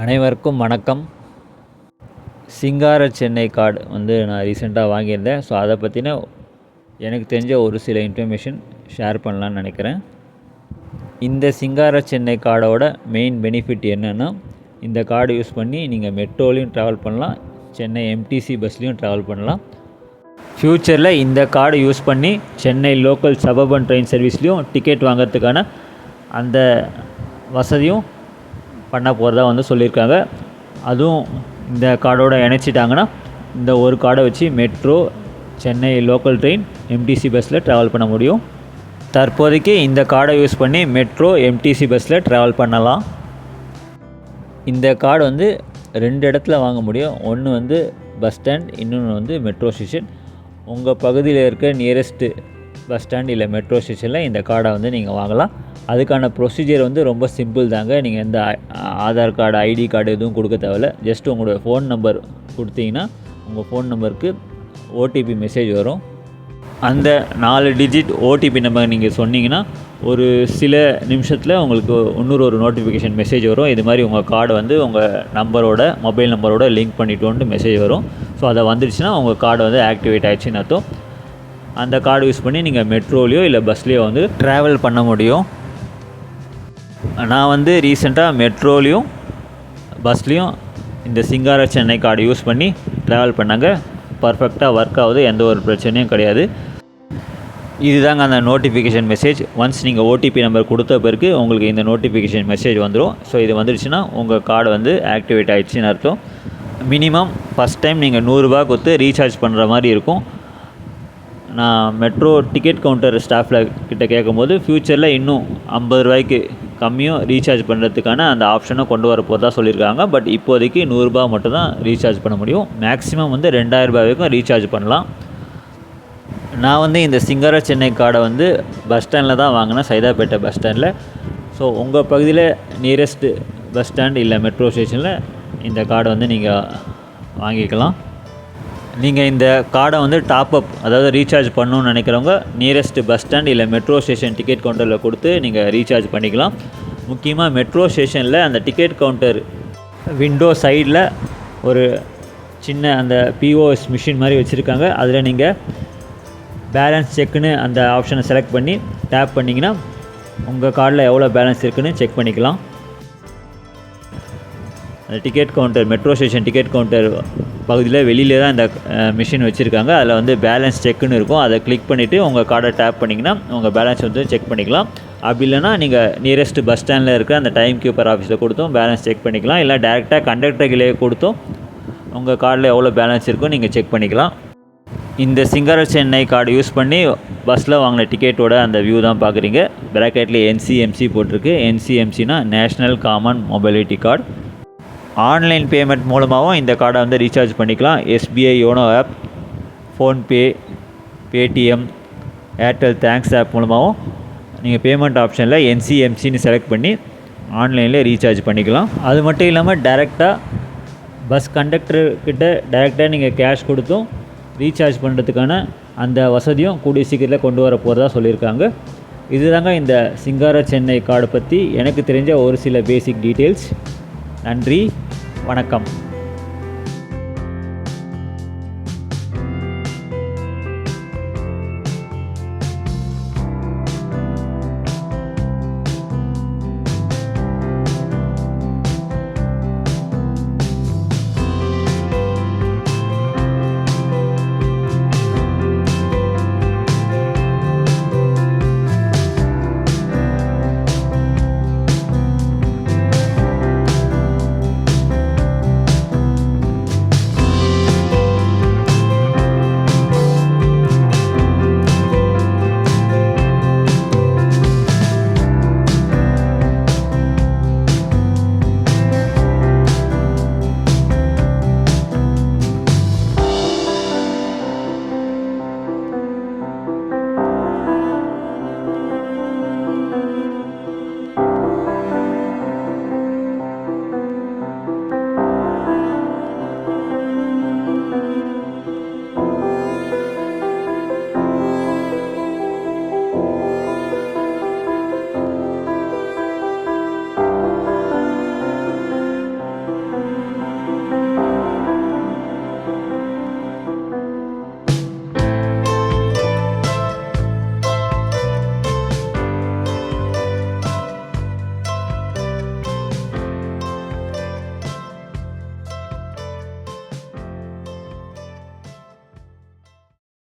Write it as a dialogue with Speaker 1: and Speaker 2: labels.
Speaker 1: அனைவருக்கும் வணக்கம். சிங்கார சென்னை கார்டு நான் ரீசெண்டாக வாங்கியிருந்தேன். ஸோ அதை பற்றின எனக்கு தெரிஞ்ச ஒரு சில இன்ஃபர்மேஷன் ஷேர் பண்ணலான்னு நினைக்கிறேன். இந்த சிங்கார சென்னை கார்டோட மெயின் பெனிஃபிட் என்னென்னா, இந்த கார்டு யூஸ் பண்ணி நீங்கள் மெட்ரோலையும் ட்ராவல் பண்ணலாம், சென்னை MTC பஸ்லேயும் ட்ராவல் பண்ணலாம். ஃப்யூச்சரில் இந்த கார்டு யூஸ் பண்ணி சென்னை லோக்கல் சபர்பன் ட்ரெயின் சர்வீஸ்லேயும் டிக்கெட் வாங்கிறதுக்கான அந்த வசதியும் பண்ண போகிறதா சொல்லியிருக்காங்க. அதுவும் இந்த கார்டோடு இணைச்சிட்டாங்கன்னா இந்த ஒரு கார்டை வச்சு metro, Chennai local train, MTC பஸ்ஸில் ட்ராவல் பண்ண முடியும். தற்போதைக்கு இந்த கார்டை யூஸ் பண்ணி மெட்ரோ, MTC பஸ்ஸில் ட்ராவல் பண்ணலாம். இந்த கார்டு 2 இடத்துல வாங்க முடியும். ஒன்று பஸ் ஸ்டாண்ட், இன்னொன்று மெட்ரோ ஸ்டேஷன். உங்கள் பகுதியில் இருக்க நியரஸ்ட்டு பஸ் ஸ்டாண்ட் இல்லை மெட்ரோ ஸ்டேஷனில் இந்த கார்டை நீங்கள் வாங்கலாம். அதுக்கான ப்ரொசீஜர் ரொம்ப சிம்பிள் தாங்க. நீங்கள் எந்த ஆதார் கார்டு, ஐடி கார்டு எதுவும் கொடுக்க தேவையில்ல. ஜஸ்ட் உங்களோட ஃபோன் நம்பர் கொடுத்தீங்கன்னா உங்கள் ஃபோன் நம்பருக்கு OTP மெசேஜ் வரும். அந்த 4 டிஜிட் OTP நம்பர் நீங்கள் சொன்னீங்கன்னா ஒரு சில நிமிஷத்தில் உங்களுக்கு இன்னொரு நோட்டிஃபிகேஷன் மெசேஜ் வரும். இது மாதிரி உங்கள் கார்டு உங்கள் நம்பரோட, மொபைல் நம்பரோட லிங்க் பண்ணிட்டோன்ட்டு மெசேஜ் வரும். ஸோ அதை வந்துடுச்சுன்னா உங்கள் கார்டு ஆக்டிவேட் ஆகிடுச்சின்னு அர்த்தம். அந்த கார்டு யூஸ் பண்ணி நீங்கள் மெட்ரோலையோ இல்லை பஸ்லேயோ ட்ராவல் பண்ண முடியும். நான் ரீசெண்டாக மெட்ரோலையும் பஸ்லேயும் இந்த சிங்கார சென்னை கார்டு யூஸ் பண்ணி ட்ராவல் பண்ணாங்க. பர்ஃபெக்டாக ஒர்க் ஆகுது, எந்த ஒரு பிரச்சனையும் கிடையாது. இதுதாங்க அந்த நோட்டிஃபிகேஷன் மெசேஜ். ஒன்ஸ் நீங்கள் OTP நம்பர் கொடுத்த பிறகு உங்களுக்கு இந்த நோட்டிஃபிகேஷன் மெசேஜ் வந்துடும். ஸோ இது வந்துடுச்சுன்னா உங்கள் கார்டு ஆக்டிவேட் ஆகிடுச்சின்னு அர்த்தம். மினிமம் ஃபஸ்ட் டைம் நீங்கள் 100 ரூபா கொடுத்து ரீசார்ஜ் பண்ணுற மாதிரி இருக்கும். நான் மெட்ரோ டிக்கெட் கவுண்டர் ஸ்டாஃபில் கிட்ட கேட்கும்போது ஃப்யூச்சரில் இன்னும் 50 ரூபாய்க்கு கம்மியும் ரீசார்ஜ் பண்ணுறதுக்கான அந்த ஆப்ஷனை கொண்டு வர போகிறதா சொல்லியிருக்காங்க. பட் இப்போதைக்கு 100 ரூபா மட்டும் தான் ரீசார்ஜ் பண்ண முடியும். மேக்ஸிமம் 2000 ரூபாய் வரைக்கும் ரீசார்ஜ் பண்ணலாம். நான் இந்த சிங்கார சென்னை கார்டை பஸ் ஸ்டாண்டில் தான் வாங்கினேன், சைதாப்பேட்டை பஸ் ஸ்டாண்டில். ஸோ உங்கள் பகுதியில் நியரஸ்ட்டு பஸ் ஸ்டாண்ட் இல்லை மெட்ரோ ஸ்டேஷனில் இந்த கார்டை நீங்கள் வாங்கிக்கலாம். நீங்கள் இந்த கார்டை டாப்அப், அதாவது ரீசார்ஜ் பண்ணணுன்னு நினைக்கிறவங்க நியரஸ்ட் பஸ் ஸ்டாண்ட் இல்லை மெட்ரோ ஸ்டேஷன் டிக்கெட் கவுண்டரில் கொடுத்து நீங்கள் ரீசார்ஜ் பண்ணிக்கலாம். முக்கியமாக மெட்ரோ ஸ்டேஷனில் அந்த டிக்கெட் கவுண்டர் விண்டோ சைடில் ஒரு சின்ன அந்த POS மிஷின் மாதிரி வச்சுருக்காங்க. அதில் நீங்கள் பேலன்ஸ் செக்குன்னு அந்த ஆப்ஷனை செலக்ட் பண்ணி டேப் பண்ணிங்கன்னா உங்கள் கார்டில் எவ்வளோ பேலன்ஸ் இருக்குதுன்னு செக் பண்ணிக்கலாம். அந்த ticket counter, metro station ticket counter பகுதியில் வெளியிலே தான் இந்த மிஷின் வச்சுருக்காங்க. அதில் பேலன்ஸ் செக்குன்னு இருக்கும். அதை கிளிக் பண்ணிவிட்டு உங்கள் கார்டை டேப் பண்ணிங்கன்னா உங்கள் பேலன்ஸ் செக் பண்ணிக்கலாம். அப்படி இல்லைனா நீங்கள் நியரஸ்ட் பஸ் ஸ்டாண்டில் இருக்கிற அந்த டைம் கீப்பர் ஆஃபீஸில் கொடுத்தும் பேலன்ஸ் செக் பண்ணிக்கலாம். இல்லை டேரெக்டாக கண்டக்டர்களே கொடுத்தும் உங்கள் கார்டில் எவ்வளோ பேலன்ஸ் இருக்கோ நீங்கள் செக் பண்ணிக்கலாம். இந்த சிங்கார சென்னை கார்டு யூஸ் பண்ணி பஸ்ஸில் வாங்கின டிக்கெட்டோட அந்த வியூ தான் பார்க்குறீங்க. ப்ராக்கெட்டில் NCMC போட்டிருக்கு. NCMCனா national common mobility card. Online payment மூலமாகவும் இந்த கார்டை ரீசார்ஜ் பண்ணிக்கலாம். SBI YONO app, PhonePe, Paytm, Airtel thanks app மூலமாகவும் நீங்கள் பேமெண்ட் ஆப்ஷனில் NCMCன்னு செலக்ட் பண்ணி ஆன்லைனில் ரீசார்ஜ் பண்ணிக்கலாம். அது மட்டும் இல்லாமல் டைரெக்டாக பஸ் கண்டக்டர்கிட்ட டைரெக்டாக நீங்கள் கேஷ் கொடுத்தும் ரீசார்ஜ் பண்ணுறதுக்கான அந்த வசதியும் கூடிய சீக்கிரத்தில் கொண்டு வர போகிறதா சொல்லியிருக்காங்க. இதுதாங்க இந்த சிங்கார சென்னை கார்டு பற்றி எனக்கு தெரிஞ்ச ஒரு சில பேசிக் டீட்டெயில்ஸ். நன்றி, வணக்கம்.